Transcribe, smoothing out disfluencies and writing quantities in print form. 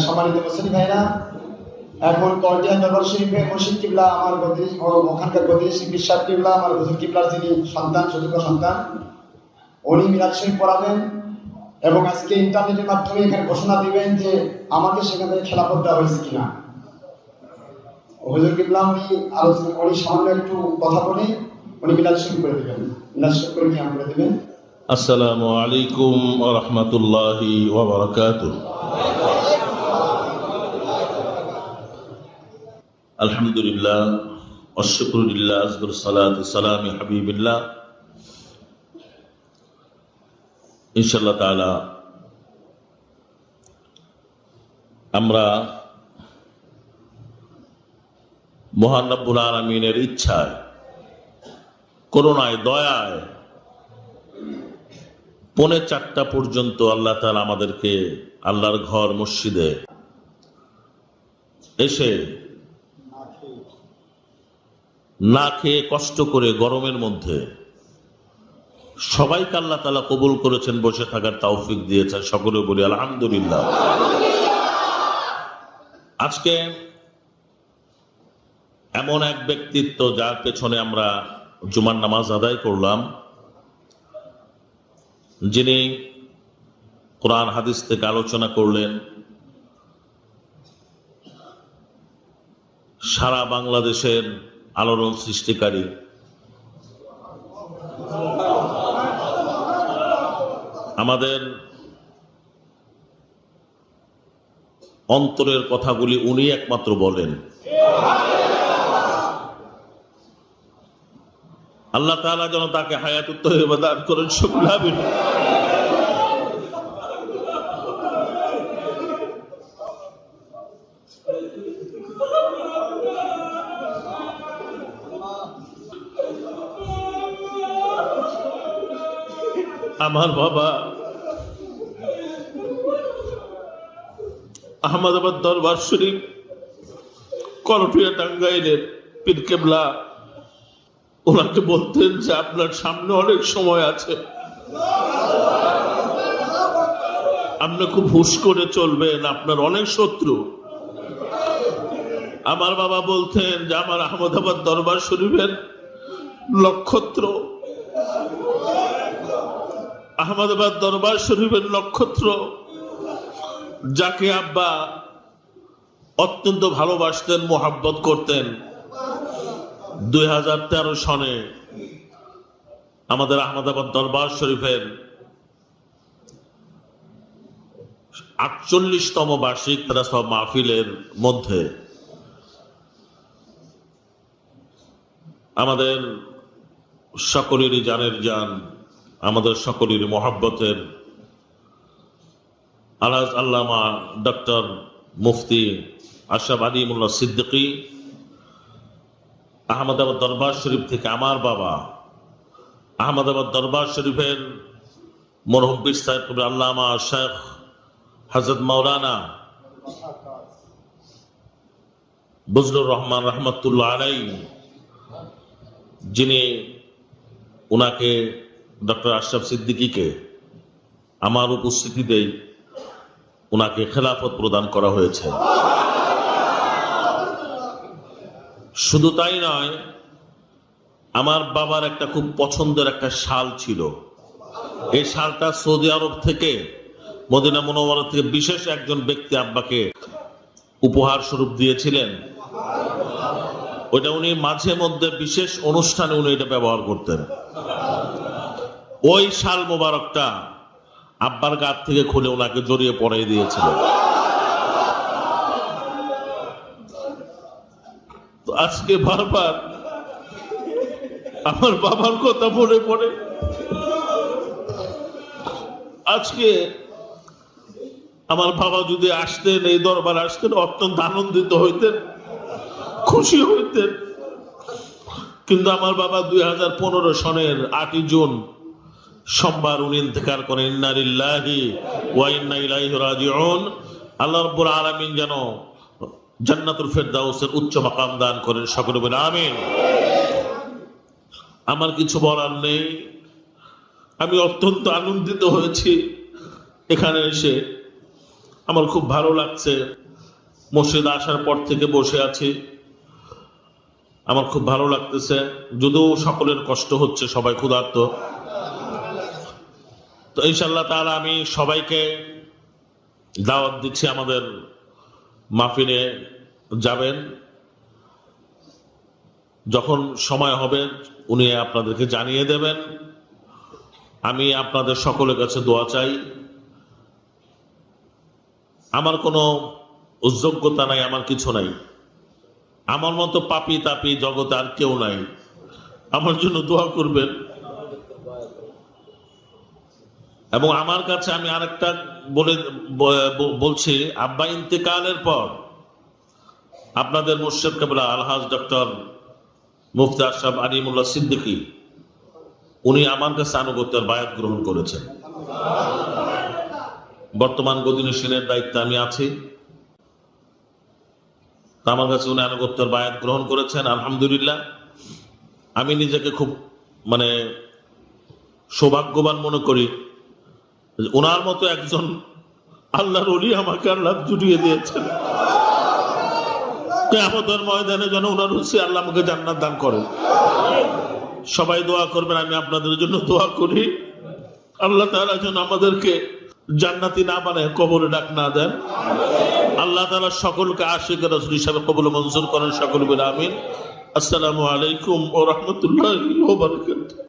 সম্মানিত মুসলিম ভাইরা, এখন কলটিয়া দরবার শরীফে মুর্শিদ কিবলা আমার ওখানকার গদি বিশ্বাস কিবলা আমার হুজুর কিবলার যিনি সন্তান, চতুর্থ সন্তান, উনি মিলাদ শরীফ পড়াবেন এবং আজকে ইন্টারনেটের মাধ্যমে এখানে ঘোষণা দিবেন যে আমাকে সেখান থেকে খেলাফত দেওয়া হয়েছে কিনা। হুজুর কিবলা উনি সামান্য একটু কথা বলে উনি মিলাদ শরীফ করে দিবেন, মিলাদ শরীফ করে কি করে দিবেন। আসসালামু আলাইকুম ওয়া রাহমাতুল্লাহি ওয়া বারাকাতুহু। আলহামদুলিল্লাহ ওয়া শুকরুলিল্লাহ আযকুর সালাতু সালামি হাবিবিল্লাহ। ইনশাআল্লাহ তাআলা আমরা মহান রব্বুল আলামিনের ইচ্ছায়, করুণায়, দয়ায় 3:45 পর্যন্ত আল্লাহ তাআলা আমাদেরকে আল্লাহর ঘর মসজিদে এসে না খেয়ে কষ্ট করে গরমের মধ্যে সবাইকে আল্লাহ তাআলা কবুল করেছেন, বসে থাকার তৌফিক দিয়েছেন। সকলে বলি আলহামদুলিল্লাহ। আজকে এমন এক ব্যক্তিত্ব যার পেছনে আমরা জুমার নামাজ আদায় করলাম, যিনি কোরআন হাদিস থেকে আলোচনা করলেন, সারা বাংলাদেশের আলোড়ন সৃষ্টিকারী, আমাদের অন্তরের কথাগুলি উনি একমাত্র বলেন। আল্লাহ তাআলা যেন তাকে হায়াতুত তয়্যিবা দান করেন। শুকর আমিন। আমার বাবা আহমদাবাদ দরবার শরীফ করটিয়া টাঙ্গাইলের পীর কেবলা ওনাকে বলতেন যে আপনার সামনে অনেক সময় আছে, আপনি খুব হুঁশ করে চলবেন, আপনার অনেক শত্রু। আমার বাবা বলতেন যে আমার আহমদাবাদ দরবার শরীফের নক্ষত্র, আহমদাবাদ দরবার শরীফের নক্ষত্র, যাকে আব্বা অত্যন্ত ভালোবাসতেন, মোহাব্বত করতেন, 2013 সনে আমাদের আহমদাবাদ দরবার শরীফের 48তম বার্ষিক সব মাহফিলের মধ্যে আমাদের সকলেরই জানের জান, আমাদের সকলেরই মোহাব্বতের আলাজ আল্লামা ডক্টর মুফতি আশরাফ আলী মোল্লা সিদ্দিকী আহমদাবাদ দরবার শরীফ থেকে আমার বাবা আহমদাবাদ দরবার শরীফের মরহুম পীর সাহেব আল্লামা শেখ হযরত মাওলানা বজলুর রহমান রহমতুল্লাহ আলাইহি, যিনি উনাকে ডক্টর আশরাফ সিদ্দিকীকে আমার উপস্থিতিতেই উনাকে খেলাফত প্রদান করা হয়েছে। শুধু তাই নয়, আমার বাবার একটা খুব পছন্দের একটা শাল ছিল। এই শালটা সৌদি আরব থেকে, মদিনা মুনাওয়ারা থেকে বিশেষ একজন ব্যক্তি আব্বাকে উপহার স্বরূপ দিয়েছিলেন। ওইটা উনি মাঝে মধ্যে বিশেষ অনুষ্ঠানে উনি এটা ব্যবহার করতেন। ওই শাল মোবারকটা আব্বার গাত থেকে খুলে ওনাকে জড়িয়ে পড়াই দিয়েছিলেন। তো আজকে বারবার আমার বাবার কথা মনে পড়ে। আজকে আমার বাবা যদি আসতেন, এই দরবার আসতেন, অত্যন্ত আনন্দিত হইতেন, খুশি হইতেন। কিন্তু আমার বাবা 2015 সনের 8 জুন সোমবার উনি ইন্তেকাল করেন। ইন্না লিল্লাহি ওয়া ইন্না ইলাইহি রাজিউন। আল্লাহ রাব্বুল আলামিন যেন জান্নাতুল ফেরদাউসের উচ্চ মাকাম দান করেন। সকলে বলেন আমিন। আমার কিছু বলার নেই, আমি অত্যন্ত আনন্দিত হয়েছি এখানে এসে। আমার খুব ভালো লাগছে। মসজিদে আসার পর থেকে বসে আছি, আমার খুব ভালো লাগতেছে, যদিও সকলের কষ্ট হচ্ছে, সবাই ক্ষুধার্ত। তো ইনশাআল্লাহ তাআলা আমি সবাইকে দাওয়াত দিচ্ছি, আমাদের মাহফিলে যাবেন। যখন সময় হবে উনি আপনাদেরকে জানিয়ে দেবেন। আমি আপনাদের সকলের কাছে দোয়া চাই। আমার কোনো যোগ্যতা নাই, আমার কিছু নাই, আমার মতো পাপী তাপী জগতে আর কেউ নাই। আমার জন্য দোয়া করবেন। এবং আমার কাছে আমি আরেকটা বলছি, আব্বা ইন্তেকালের পর আপনাদের মুর্শিদ কেবলা আলহাজ ডক্টর মুফতি আশরাফ আলিমুল্লাহ সিদ্দিকী উনি আমার কাছে আনুগত্যের বায়াত গ্রহণ করেছেন। বর্তমান গদিনশীনের দায়িত্বে আমি আছি, আমার কাছে উনি আনুগত্যের বায়াত গ্রহণ করেছেন। আলহামদুলিল্লাহ, আমি নিজেকে খুব সৌভাগ্যবান মনে করি। ওনার মতো একজন আল্লাহর ওলি আমাকে আল্লাহ জুটিয়ে দিয়েছেন। কিয়ামতের ময়দানে যেন ওনার রুচি আল্লাহ আমাকে জান্নাত দান করেন। সবাই দোয়া করবেন, আমি আপনাদের জন্য দোয়া করি। আল্লাহ তাআলা যেন আমাদেরকে জান্নাতি না বানায় কবরে ডাক না দেন। আল্লাহ তাআলা সকলকে আশিক রাসূল হিসেবে কবুল মঞ্জুর করেন। সকল বলে আমিন। আসসালামু আলাইকুম ওয়া রাহমাতুল্লাহি ওয়া বারাকাতুহু।